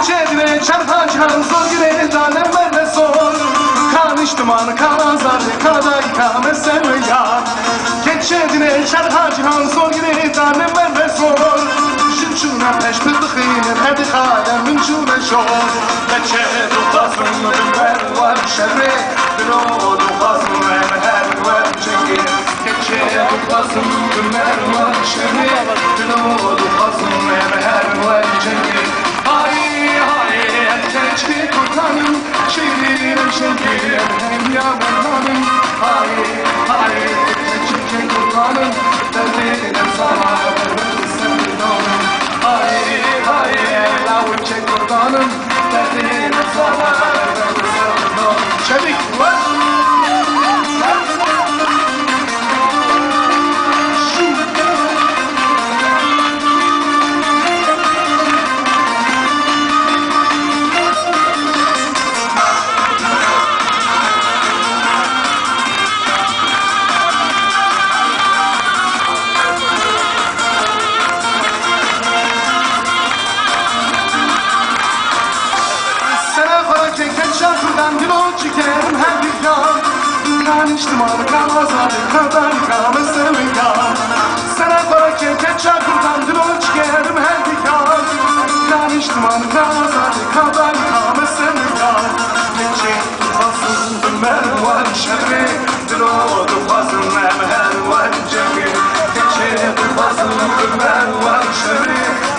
Keçedine çarpacağım zor gire danem verme zor. Kanıştıman kanazarı kaday kamesem ya. Keçedine çarpacağım zor gire danem verme zor. Şunçuna peş pırdıkıyla hadi kalemin çune şor. Keçedu kazım ver var şerre. Bilodu kazım her var çekir. Keçedu kazım ver var şerre. Bilodu kazım her var çekir. Keşke kurtanım, şiirim şekerim hem yamanım. Hayır, keşke kurtanım, derdim sana sevdanım. Hayır, lavuçe kurtanım, derdim sana sevdanım. Çevik var. Şarkıdan dil ol çekerim her bir yan. Kanıştım arkan azarı kadar kamesem ya. Sana para keket şarkıdan dil ol çekerim her bir yan. Kanıştım arkan azarı kadar kamesem ya. Geçe tutmasın ben var şerri. Dil ol tutmasın her var cebi. Geçe tutmasın ben var şerri.